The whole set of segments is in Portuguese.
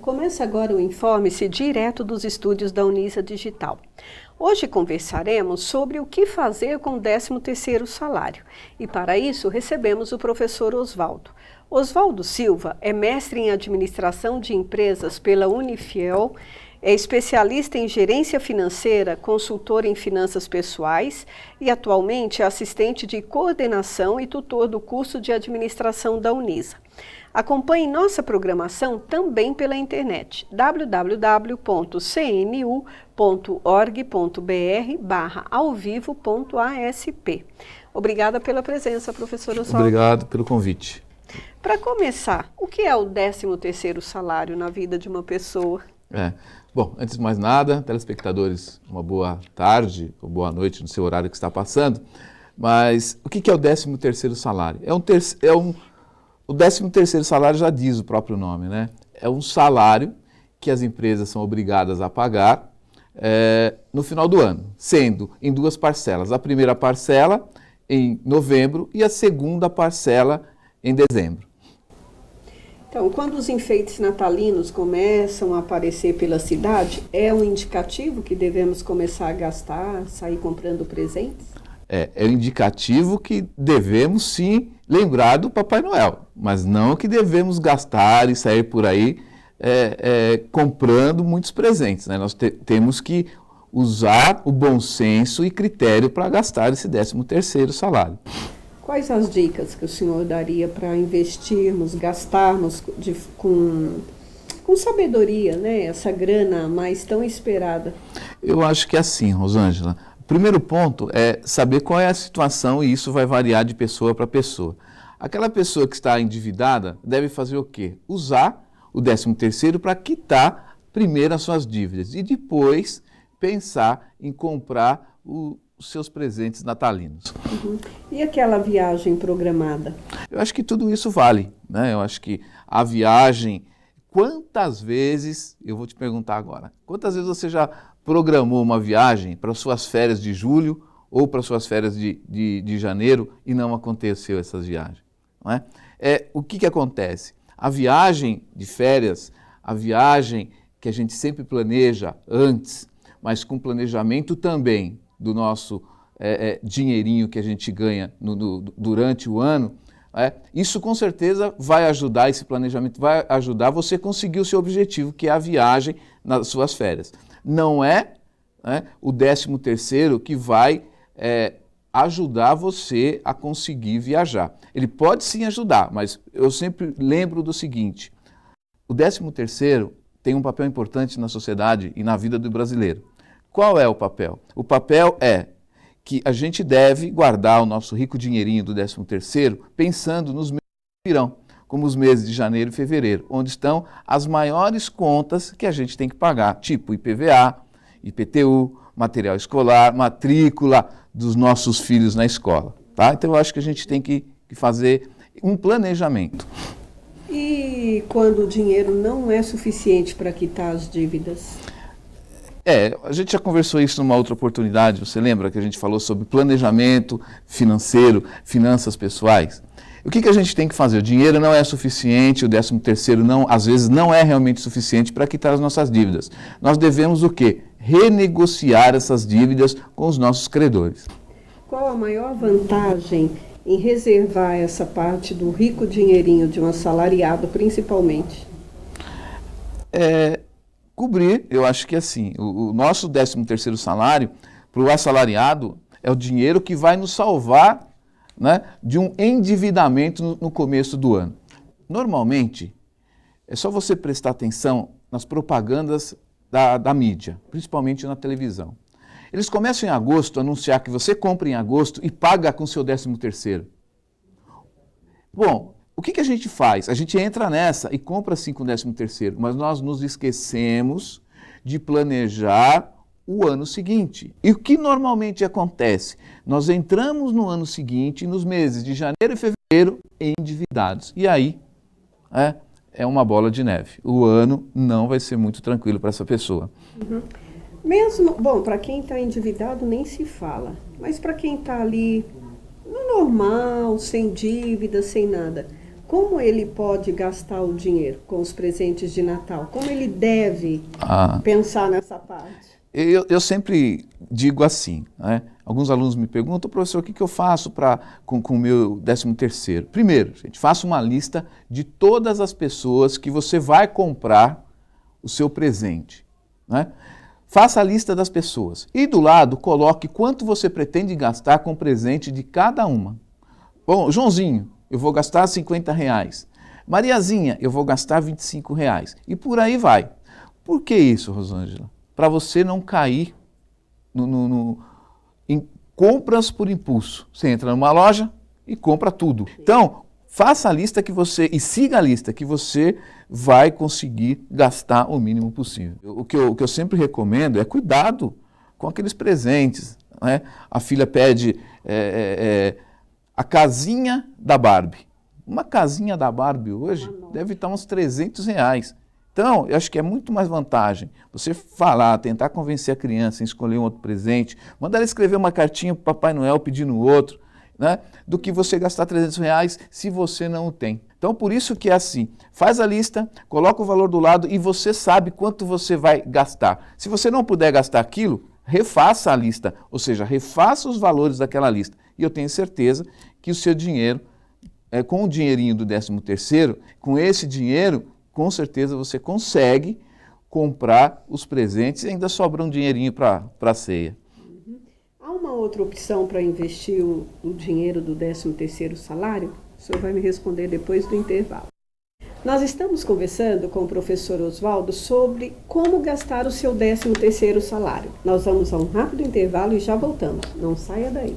Começa agora o Informe-se direto dos estúdios da Unisa Digital. Hoje conversaremos sobre o que fazer com o 13º salário. E para isso recebemos o professor Oswaldo. Oswaldo Silva é mestre em administração de empresas pela Unifiel, é especialista em gerência financeira, consultor em finanças pessoais e atualmente é assistente de coordenação e tutor do curso de administração da Unisa. Acompanhe nossa programação também pela internet www.cnu.org.br/alvivo.asp. Obrigada pela presença, professor Oswaldo. Obrigado pelo convite. Para começar, o que é o 13º salário na vida de uma pessoa? Bom, antes de mais nada, telespectadores, uma boa tarde ou boa noite no seu horário que está passando. Mas o que é o 13º salário? O 13º salário já diz o próprio nome, né? É um salário que as empresas são obrigadas a pagar no final do ano, sendo em duas parcelas. A primeira parcela em novembro e a segunda parcela em dezembro. Então, quando os enfeites natalinos começam a aparecer pela cidade, é um indicativo que devemos começar a gastar, sair comprando presentes? É um indicativo que devemos sim lembrar do Papai Noel, mas não que devemos gastar e sair por aí comprando muitos presentes, né? Nós temos que usar o bom senso e critério para gastar esse 13º salário. Quais as dicas que o senhor daria para investirmos, gastarmos com sabedoria, né, essa grana mais tão esperada? Eu acho que é assim, Rosângela. O primeiro ponto é saber qual é a situação e isso vai variar de pessoa para pessoa. Aquela pessoa que está endividada deve fazer o quê? Usar o 13º para quitar primeiro as suas dívidas e depois pensar em comprar os seus presentes natalinos. Uhum. E aquela viagem programada? Eu acho que tudo isso vale, né? Eu acho que a viagem, quantas vezes, eu vou te perguntar agora, quantas vezes você já programou uma viagem para suas férias de julho ou para suas férias de janeiro e não aconteceu essas viagens? Não é? O que acontece? A viagem de férias, a viagem que a gente sempre planeja antes, mas com planejamento também do nosso dinheirinho que a gente ganha durante o ano, isso com certeza vai ajudar, esse planejamento vai ajudar você a conseguir o seu objetivo, que é a viagem nas suas férias. Não é o 13º que vai ajudar você a conseguir viajar. Ele pode sim ajudar, mas eu sempre lembro do seguinte, o 13º tem um papel importante na sociedade e na vida do brasileiro. Qual é o papel? O papel é que a gente deve guardar o nosso rico dinheirinho do 13º pensando nos meses que virão, como os meses de janeiro e fevereiro, onde estão as maiores contas que a gente tem que pagar, tipo IPVA, IPTU, material escolar, matrícula dos nossos filhos na escola. Tá? Então eu acho que a gente tem que fazer um planejamento. E quando o dinheiro não é suficiente para quitar as dívidas? A gente já conversou isso numa outra oportunidade, você lembra que a gente falou sobre planejamento financeiro, finanças pessoais? O que a gente tem que fazer? O dinheiro não é suficiente, o 13º às vezes não é realmente suficiente para quitar as nossas dívidas. Nós devemos o quê? Renegociar essas dívidas com os nossos credores. Qual a maior vantagem em reservar essa parte do rico dinheirinho de um assalariado, principalmente? Cobrir, eu acho que assim, o nosso 13º salário, para o assalariado, é o dinheiro que vai nos salvar, né, de um endividamento no começo do ano. Normalmente, é só você prestar atenção nas propagandas da mídia, principalmente na televisão. Eles começam em agosto a anunciar que você compra em agosto e paga com seu 13º. Bom, o que a gente faz? A gente entra nessa e compra sim com o 13º, mas nós nos esquecemos de planejar o ano seguinte. E o que normalmente acontece? Nós entramos no ano seguinte, nos meses de janeiro e fevereiro, endividados. E aí é uma bola de neve. O ano não vai ser muito tranquilo para essa pessoa. Uhum. Bom, para quem está endividado nem se fala, mas para quem está ali no normal, sem dívida, sem nada, como ele pode gastar o dinheiro com os presentes de Natal? Como ele deve pensar nessa parte? Eu sempre digo assim, né? Alguns alunos me perguntam, professor, o que eu faço com o meu 13º? Primeiro, gente, faça uma lista de todas as pessoas que você vai comprar o seu presente, né? Faça a lista das pessoas e do lado coloque quanto você pretende gastar com o presente de cada uma. Bom, Joãozinho, eu vou gastar R$50. Mariazinha, eu vou gastar R$25. E por aí vai. Por que isso, Rosângela? Para você não cair em compras por impulso. Você entra numa loja e compra tudo. Então, faça a lista e siga a lista que você vai conseguir gastar o mínimo possível. O que eu sempre recomendo é cuidado com aqueles presentes, né? A filha pede a casinha da Barbie. Uma casinha da Barbie hoje deve estar uns R$300. Então, eu acho que é muito mais vantagem você falar, tentar convencer a criança em escolher um outro presente, mandar ela escrever uma cartinha para o Papai Noel pedindo outro, né, do que você gastar R$300 se você não o tem. Então, por isso que é assim, faz a lista, coloca o valor do lado e você sabe quanto você vai gastar. Se você não puder gastar aquilo, refaça a lista, ou seja, refaça os valores daquela lista. E eu tenho certeza que o seu dinheiro, com o dinheirinho do 13º, com esse dinheiro, com certeza você consegue comprar os presentes e ainda sobra um dinheirinho para a ceia. Há uma outra opção para investir o dinheiro do 13º salário? O senhor vai me responder depois do intervalo. Nós estamos conversando com o professor Oswaldo sobre como gastar o seu 13º salário. Nós vamos a um rápido intervalo e já voltamos. Não saia daí.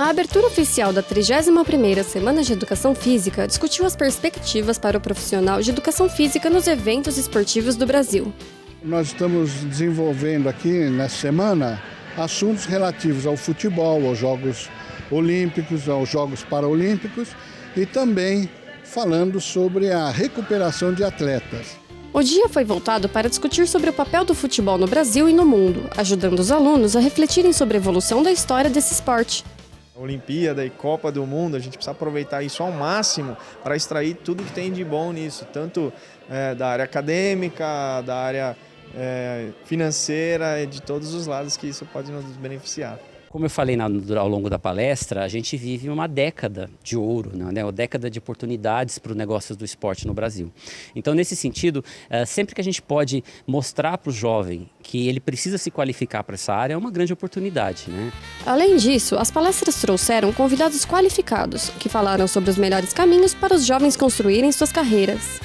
A abertura oficial da 31ª Semana de Educação Física discutiu as perspectivas para o profissional de educação física nos eventos esportivos do Brasil. Nós estamos desenvolvendo aqui nessa semana assuntos relativos ao futebol, aos Jogos Olímpicos, aos Jogos Paralímpicos e também falando sobre a recuperação de atletas. O dia foi voltado para discutir sobre o papel do futebol no Brasil e no mundo, ajudando os alunos a refletirem sobre a evolução da história desse esporte. Olimpíada e Copa do Mundo, a gente precisa aproveitar isso ao máximo para extrair tudo que tem de bom nisso, tanto da área acadêmica, da área financeira, de todos os lados que isso pode nos beneficiar. Como eu falei ao longo da palestra, a gente vive uma década de ouro, né? Uma década de oportunidades para os negócios do esporte no Brasil. Então, nesse sentido, sempre que a gente pode mostrar para o jovem que ele precisa se qualificar para essa área, é uma grande oportunidade, né? Além disso, as palestras trouxeram convidados qualificados, que falaram sobre os melhores caminhos para os jovens construírem suas carreiras.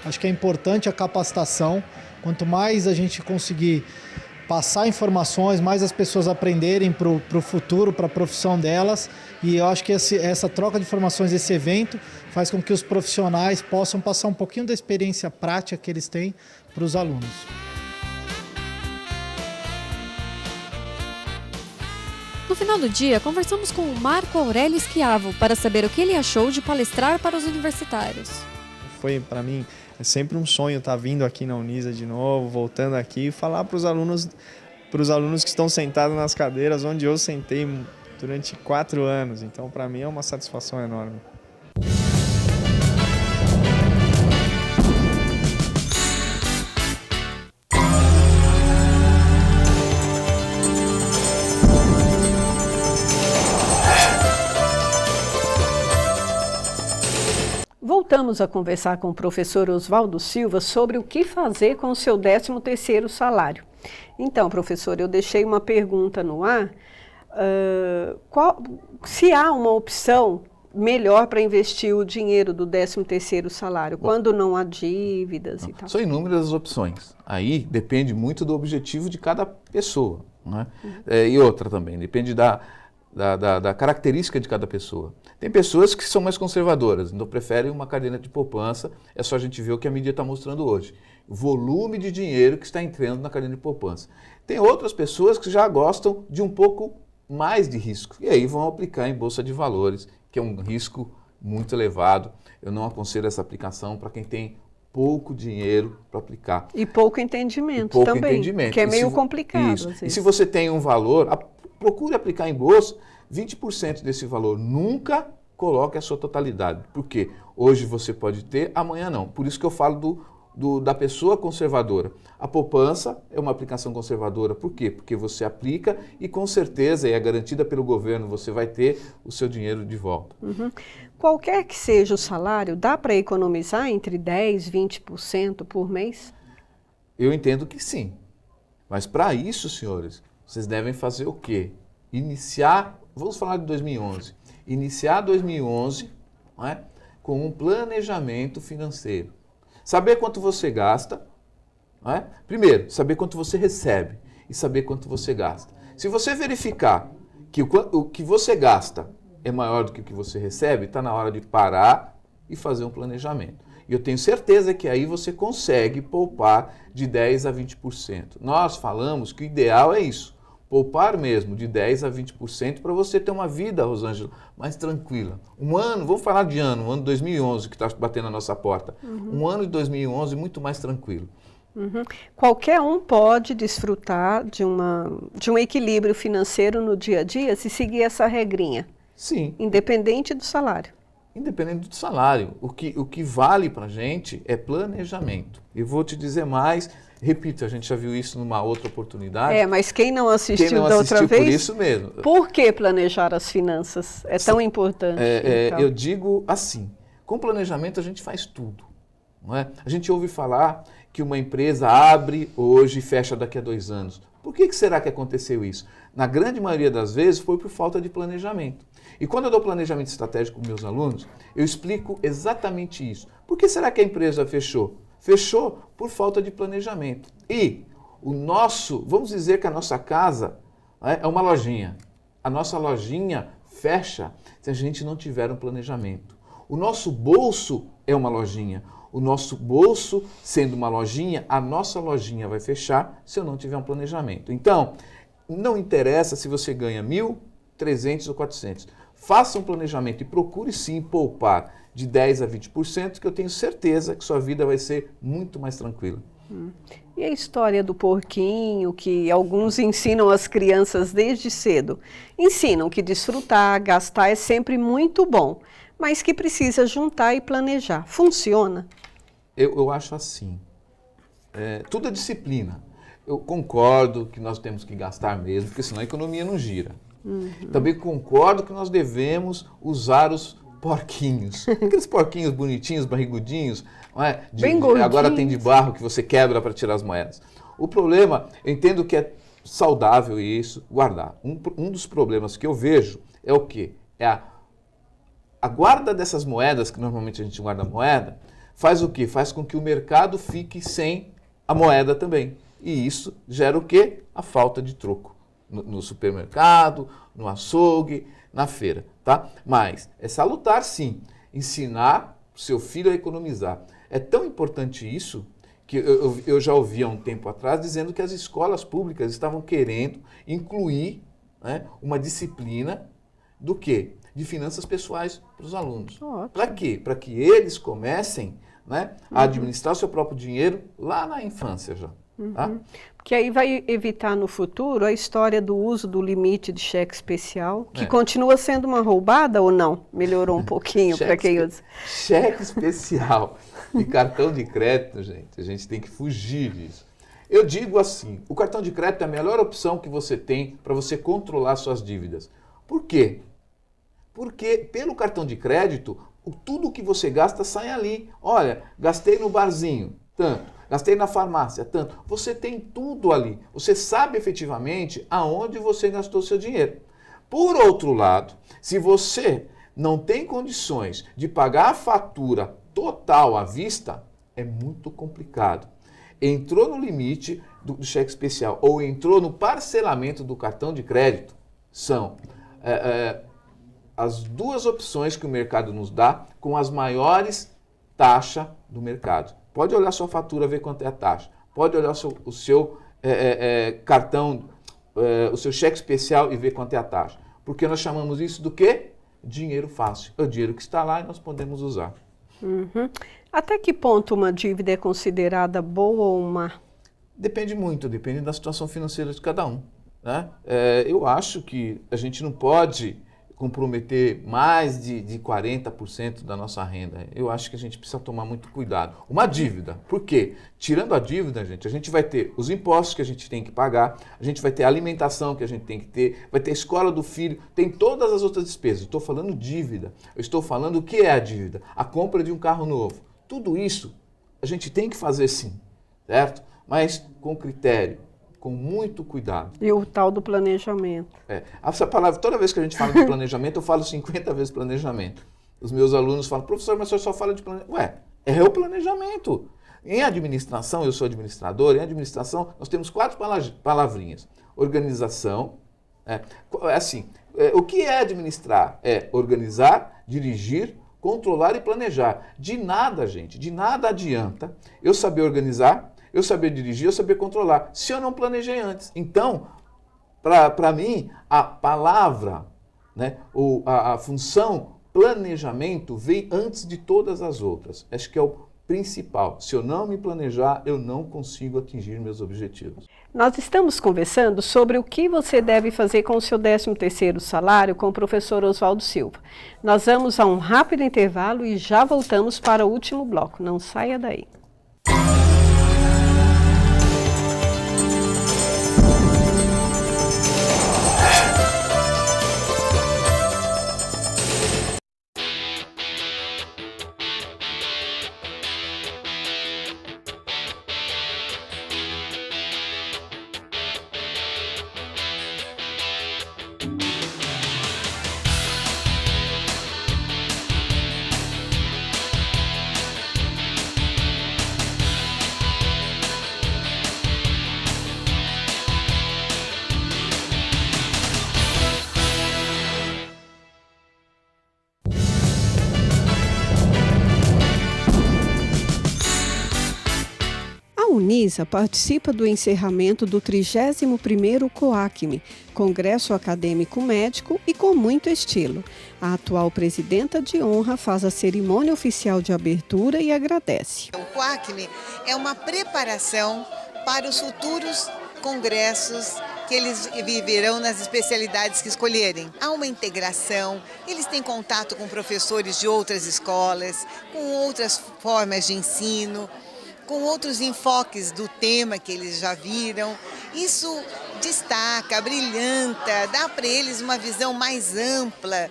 Acho que é importante a capacitação. Quanto mais a gente conseguir passar informações, mais as pessoas aprenderem para o futuro, para a profissão delas. E eu acho que essa troca de informações, esse evento, faz com que os profissionais possam passar um pouquinho da experiência prática que eles têm para os alunos. No final do dia, conversamos com o Marco Aurélio Schiavo para saber o que ele achou de palestrar para os universitários. Foi, para mim, é sempre um sonho estar vindo aqui na Unisa de novo, voltando aqui e falar para os alunos que estão sentados nas cadeiras onde eu sentei durante 4 anos. Então, para mim, é uma satisfação enorme. Voltamos a conversar com o professor Oswaldo Silva sobre o que fazer com o seu 13º salário. Então, professor, eu deixei uma pergunta no ar. Se há uma opção melhor para investir o dinheiro do 13º salário, quando não há dívidas e tal? São inúmeras as opções. Aí depende muito do objetivo de cada pessoa, né? E outra também, depende da característica de cada pessoa. Tem pessoas que são mais conservadoras, então preferem uma caderneta de poupança, é só a gente ver o que a mídia está mostrando hoje. O volume de dinheiro que está entrando na caderneta de poupança. Tem outras pessoas que já gostam de um pouco mais de risco, e aí vão aplicar em Bolsa de Valores, que é um risco muito elevado. Eu não aconselho essa aplicação para quem tem pouco dinheiro para aplicar. E pouco entendimento pouco também, entendimento. que é meio complicado. Isso. Às E vezes. se você tem um valor, procure aplicar em bolsa 20% desse valor. Nunca coloque a sua totalidade. Por quê? Hoje você pode ter, amanhã não. Por isso que eu falo da pessoa conservadora. A poupança é uma aplicação conservadora. Por quê? Porque você aplica e com certeza, e é garantida pelo governo, você vai ter o seu dinheiro de volta. Qualquer que seja o salário, dá para economizar entre 10% e 20% por mês? Eu entendo que sim. Mas para isso, senhores, vocês devem fazer o quê? Iniciar, vamos falar de 2011, iniciar 2011, não é? Com um planejamento financeiro. Saber quanto você gasta, não é? Primeiro, saber quanto você recebe e saber quanto você gasta. Se você verificar que o que você gasta é maior do que o que você recebe, está na hora de parar e fazer um planejamento. E eu tenho certeza que aí você consegue poupar de 10% a 20%. Nós falamos que o ideal é isso, poupar mesmo de 10% a 20% para você ter uma vida, Rosângela, mais tranquila. Um ano, vamos falar de ano, o ano 2011 que está batendo na nossa porta. Um ano de 2011 muito mais tranquilo. Qualquer um pode desfrutar de um equilíbrio financeiro no dia a dia se seguir essa regrinha. Sim. Independente do salário. Independente do salário. O que vale para a gente é planejamento. Eu vou te dizer mais, repito, a gente já viu isso numa outra oportunidade. Mas quem não assistiu da outra vez, por isso mesmo. Por que planejar as finanças é tão importante? Então? Eu digo assim, com planejamento a gente faz tudo. Não é? A gente ouve falar que uma empresa abre hoje e fecha daqui a 2 anos. Por que será que aconteceu isso? Na grande maioria das vezes foi por falta de planejamento. E quando eu dou planejamento estratégico com meus alunos, eu explico exatamente isso. Por que será que a empresa fechou? Fechou por falta de planejamento. E vamos dizer que a nossa casa é uma lojinha. A nossa lojinha fecha se a gente não tiver um planejamento. O nosso bolso é uma lojinha. O nosso bolso, sendo uma lojinha, a nossa lojinha vai fechar se eu não tiver um planejamento. Então, não interessa se você ganha 1.000, 300 ou 400. Faça um planejamento e procure sim poupar de 10% a 20%, que eu tenho certeza que sua vida vai ser muito mais tranquila. E a história do porquinho, que alguns ensinam as crianças desde cedo? Ensinam que desfrutar, gastar é sempre muito bom, mas que precisa juntar e planejar. Funciona? Eu acho assim. Tudo é disciplina. Eu concordo que nós temos que gastar mesmo, porque senão a economia não gira. Também concordo que nós devemos usar os porquinhos. Aqueles porquinhos bonitinhos, barrigudinhos, não é? Bem gordinhos. Agora tem de barro que você quebra para tirar as moedas. O problema, eu entendo que é saudável isso, guardar. Um dos problemas que eu vejo é o quê? É a guarda dessas moedas, que normalmente a gente guarda moeda, faz o quê? Faz com que o mercado fique sem a moeda também. E isso gera o quê? A falta de troco. No supermercado, no açougue, na feira, tá? Mas é salutar, sim, ensinar o seu filho a economizar. É tão importante isso que eu já ouvi há um tempo atrás dizendo que as escolas públicas estavam querendo incluir, né, uma disciplina do quê? De finanças pessoais para os alunos. Para quê? Para que eles comecem, né, a administrar o seu próprio dinheiro lá na infância já. Tá? Porque aí vai evitar no futuro a história do uso do limite de cheque especial, que continua sendo uma roubada ou não? Melhorou um pouquinho para quem usa. Cheque especial e cartão de crédito, gente, a gente tem que fugir disso. Eu digo assim, o cartão de crédito é a melhor opção que você tem para você controlar suas dívidas. Por quê? Porque pelo cartão de crédito, tudo que você gasta sai ali. Olha, gastei no barzinho, tanto. Gastei na farmácia, tanto. Você tem tudo ali. Você sabe efetivamente aonde você gastou seu dinheiro. Por outro lado, se você não tem condições de pagar a fatura total à vista, é muito complicado. Entrou no limite do cheque especial ou entrou no parcelamento do cartão de crédito, são as duas opções que o mercado nos dá com as maiores taxas do mercado. Pode olhar sua fatura, ver quanto é a taxa. Pode olhar o seu cartão, o seu cheque especial e ver quanto é a taxa. Porque nós chamamos isso do quê? Dinheiro fácil. É o dinheiro que está lá e nós podemos usar. Uhum. Até que ponto uma dívida é considerada boa ou má? Depende muito, depende da situação financeira de cada um, né? Eu acho que a gente não pode comprometer mais de 40% da nossa renda. Eu acho que a gente precisa tomar muito cuidado. Uma dívida, por quê? Tirando a dívida, a gente vai ter os impostos que a gente tem que pagar, a gente vai ter a alimentação que a gente tem que ter, vai ter a escola do filho, tem todas as outras despesas. Eu estou falando dívida, eu estou falando o que é a dívida? A compra de um carro novo. Tudo isso a gente tem que fazer sim, certo? Mas com critério, com muito cuidado. E o tal do planejamento. Essa palavra, toda vez que a gente fala de planejamento, eu falo 50 vezes planejamento. Os meus alunos falam, professor, mas o senhor só fala de planejamento. É o planejamento. Em administração, eu sou administrador, em administração nós temos 4 palavrinhas. Organização, o que é administrar? É organizar, dirigir, controlar e planejar. De nada, gente, de nada adianta eu saber organizar, eu saber dirigir, eu saber controlar, se eu não planejei antes. Então, para mim, a palavra, né, a função planejamento vem antes de todas as outras. Acho que é o principal. Se eu não me planejar, eu não consigo atingir meus objetivos. Nós estamos conversando sobre o que você deve fazer com o seu 13º salário com o professor Oswaldo Silva. Nós vamos a um rápido intervalo e já voltamos para o último bloco. Não saia daí. A Unisa participa do encerramento do 31º COACME, Congresso Acadêmico Médico, e com muito estilo. A atual presidenta de honra faz a cerimônia oficial de abertura e agradece. O COACME é uma preparação para os futuros congressos que eles viverão nas especialidades que escolherem. Há uma integração, eles têm contato com professores de outras escolas, com outras formas de ensino, com outros enfoques do tema que eles já viram. Isso destaca, brilhanta, dá para eles uma visão mais ampla,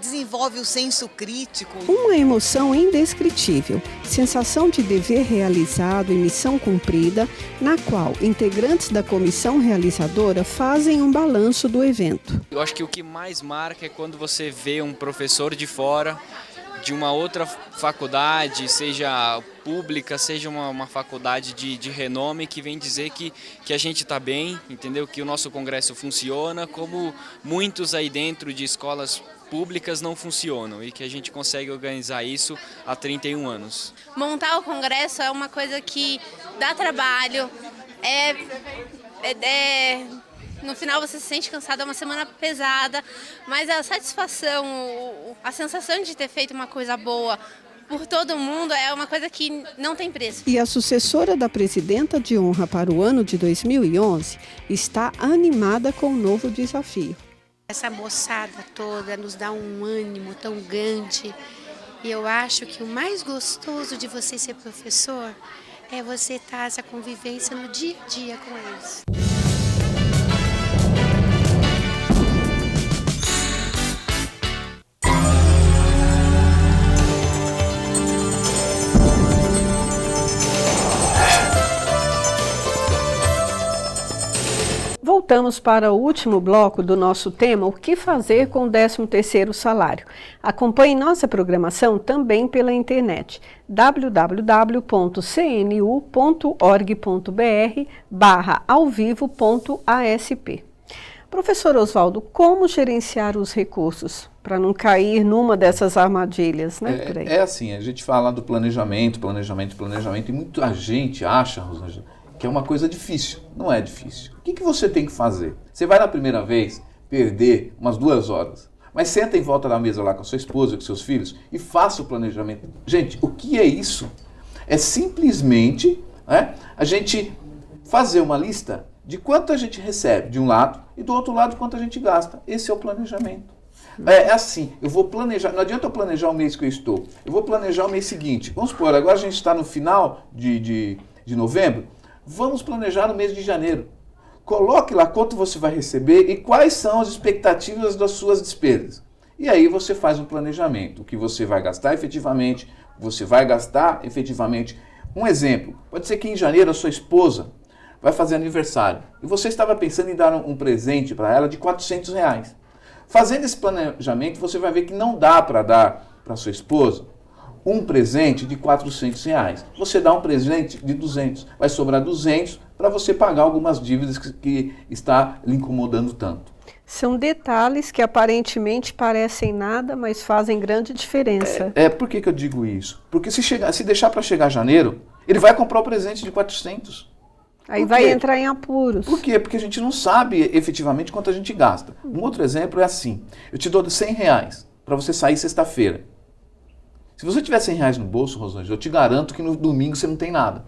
desenvolve o senso crítico. Uma emoção indescritível, sensação de dever realizado e missão cumprida, na qual integrantes da comissão realizadora fazem um balanço do evento. Eu acho que o que mais marca é quando você vê um professor de fora, de uma outra faculdade, seja pública, seja uma faculdade de renome, que vem dizer que a gente está bem, entendeu? Que o nosso congresso funciona, como muitos aí dentro de escolas públicas não funcionam, e que a gente consegue organizar isso há 31 anos. Montar o congresso é uma coisa que dá trabalho, no final você se sente cansado, é uma semana pesada, mas a satisfação, a sensação de ter feito uma coisa boa por todo mundo é uma coisa que não tem preço. E a sucessora da presidenta de honra para o ano de 2011 está animada com um novo desafio. Essa moçada toda nos dá um ânimo tão grande, e eu acho que o mais gostoso de você ser professor é você ter essa convivência no dia a dia com eles. voltamos para o último bloco do nosso tema, o que fazer com o 13º salário. Acompanhe nossa programação também pela internet, www.cnu.org.br/alvivo.asp. Professor Oswaldo, como gerenciar os recursos para não cair numa dessas armadilhas, né? Por aí? É assim, a gente fala do planejamento, e muita gente acha, Rosângela, que é uma coisa difícil. Não é difícil. O que você tem que fazer? Você vai na primeira vez perder umas 2 horas, mas senta em volta da mesa lá com a sua esposa, com seus filhos e faça o planejamento. Gente, o que é isso? É simplesmente a gente fazer uma lista de quanto a gente recebe de um lado e do outro lado quanto a gente gasta. Esse é o planejamento. É assim, eu vou planejar, não adianta eu planejar o mês que eu estou, eu vou planejar o mês seguinte. Vamos supor, agora a gente está no final de novembro, vamos planejar no mês de janeiro. Coloque lá quanto você vai receber e quais são as expectativas das suas despesas. E aí você faz um planejamento, o que você vai gastar efetivamente, Um exemplo, pode ser que em janeiro a sua esposa vai fazer aniversário e você estava pensando em dar um presente para ela de R$400. Fazendo esse planejamento, você vai ver que não dá para dar para sua esposa um presente de R$400. Você dá um presente de 200. Vai sobrar 200 para você pagar algumas dívidas que está lhe incomodando tanto. São detalhes que aparentemente parecem nada, mas fazem grande diferença. Por que eu digo isso? Porque se deixar para chegar janeiro, ele vai comprar o presente de 400. Aí vai entrar em apuros. Por quê? Porque a gente não sabe efetivamente quanto a gente gasta. Um outro exemplo é assim, eu te dou R$100 para você sair sexta-feira. Se você tiver R$100 no bolso, Rosângela, eu te garanto que no domingo você não tem nada.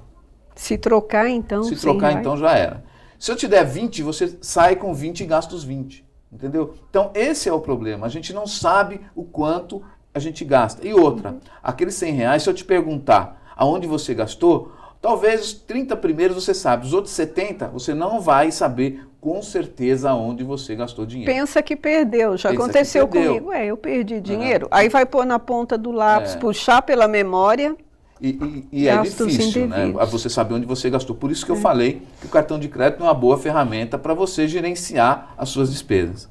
Se trocar, então, Se trocar, então, já era. Se eu te der 20, você sai com 20 e gasta os 20. Entendeu? Então, esse é o problema. A gente não sabe o quanto a gente gasta. E outra, aqueles R$100, se eu te perguntar aonde você gastou, talvez os 30 primeiros você sabe, os outros 70 você não vai saber com certeza aonde você gastou dinheiro. Pensa que perdeu, já aconteceu comigo. Eu perdi dinheiro. Aí vai pôr na ponta do lápis, puxar pela memória. E é difícil, né? Você saber onde você gastou. Por isso que eu falei que o cartão de crédito é uma boa ferramenta para você gerenciar as suas despesas.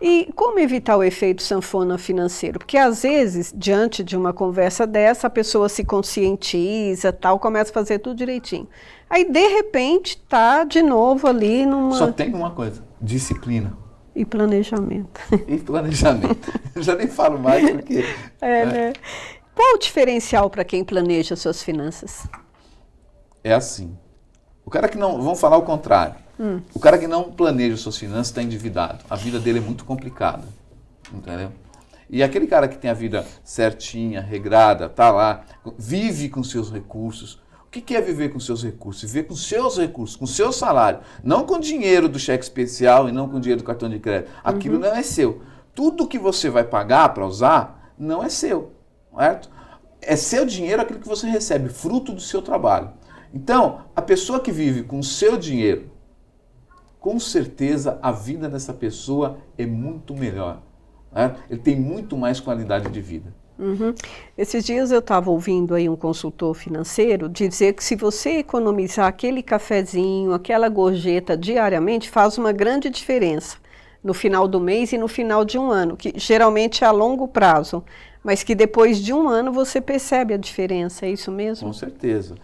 E como evitar o efeito sanfona financeiro? Porque às vezes, diante de uma conversa dessa, a pessoa se conscientiza, começa a fazer tudo direitinho. Aí, de repente, está de novo ali numa... Só tem uma coisa, disciplina. E planejamento. Eu já nem falo mais porque... né? Qual o diferencial para quem planeja suas finanças? É assim. O cara que não... Vamos falar o contrário. O cara que não planeja suas finanças está endividado. A vida dele é muito complicada. Entendeu? E aquele cara que tem a vida certinha, regrada, tá lá, vive com seus recursos. O que é viver com seus recursos? Viver com seus recursos, com seu salário. Não com dinheiro do cheque especial e não com dinheiro do cartão de crédito. Aquilo não é seu. Tudo que você vai pagar para usar não é seu. Certo? É seu dinheiro aquilo que você recebe, fruto do seu trabalho. Então, a pessoa que vive com o seu dinheiro, com certeza a vida dessa pessoa é muito melhor. Certo? Ele tem muito mais qualidade de vida. Esses dias eu estava ouvindo aí um consultor financeiro dizer que se você economizar aquele cafezinho, aquela gorjeta diariamente, faz uma grande diferença no final do mês e no final de um ano, que geralmente é a longo prazo. Mas que depois de um ano você percebe a diferença, é isso mesmo? Com certeza.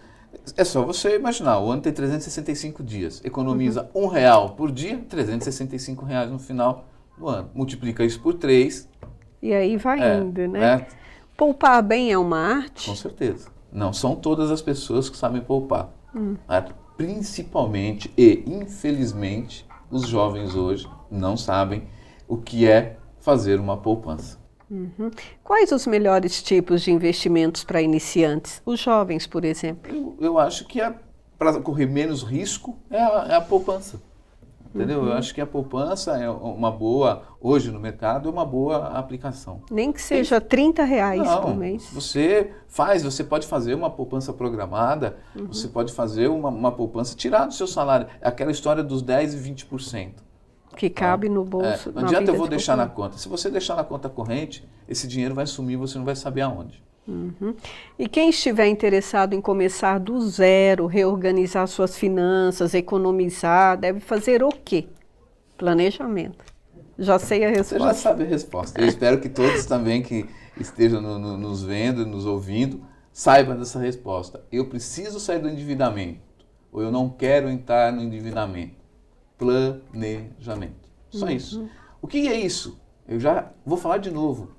É só você imaginar, o ano tem 365 dias, economiza R$1 por dia, R$365 no final do ano. Multiplica isso por 3. E aí vai indo, né? Poupar bem é uma arte? Com certeza. Não são todas as pessoas que sabem poupar. Principalmente e infelizmente, os jovens hoje não sabem o que é fazer uma poupança. Quais os melhores tipos de investimentos para iniciantes? Os jovens, por exemplo. Eu acho que para correr menos risco é a poupança. Entendeu? Eu acho que a poupança é uma boa, hoje no mercado, é uma boa aplicação. Nem que seja R$30 por mês. Você pode fazer uma poupança programada, você pode fazer uma poupança, tirar do seu salário. É aquela história dos 10% e 20%. Que cabe no bolso. Não adianta eu vou deixar na conta. Se você deixar na conta corrente, esse dinheiro vai sumir, você não vai saber aonde. Uhum. E quem estiver interessado em começar do zero, reorganizar suas finanças, economizar, deve fazer o quê? Planejamento. Já sei a resposta. Você já sabe a resposta. Eu espero que todos também que estejam nos vendo, nos ouvindo, saibam dessa resposta. Eu preciso sair do endividamento, ou eu não quero entrar no endividamento. Planejamento. Só isso. O que é isso? Eu já vou falar de novo.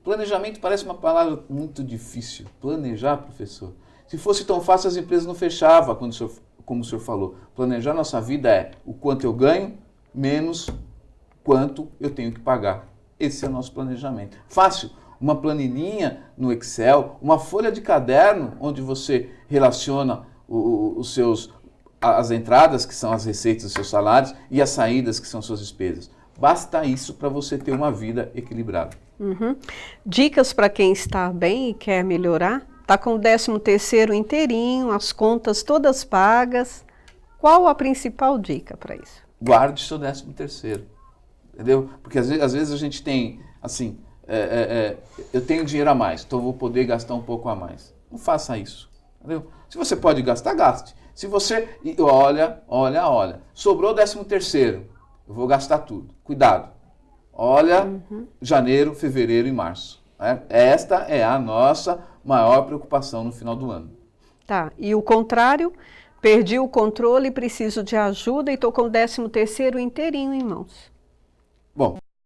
Planejamento parece uma palavra muito difícil. Planejar, professor. Se fosse tão fácil, as empresas não fechavam, como o senhor falou. Planejar nossa vida é o quanto eu ganho, menos quanto eu tenho que pagar. Esse é o nosso planejamento. Fácil. Uma planilhinha no Excel, uma folha de caderno onde você relaciona as entradas, que são as receitas dos seus salários, e as saídas, que são suas despesas. Basta isso para você ter uma vida equilibrada. Uhum. Dicas para quem está bem e quer melhorar? Está com o 13º inteirinho, as contas todas pagas. Qual a principal dica para isso? Guarde seu 13º, entendeu? Porque às vezes a gente tem, assim, eu tenho dinheiro a mais, então eu vou poder gastar um pouco a mais. Não faça isso, entendeu? Se você pode gastar, gaste. Se você, olha, sobrou 13º, eu vou gastar tudo. Cuidado. Olha, janeiro, fevereiro e março. Esta é a nossa maior preocupação no final do ano. Tá, e o contrário, perdi o controle, preciso de ajuda e estou com o 13º inteirinho em mãos.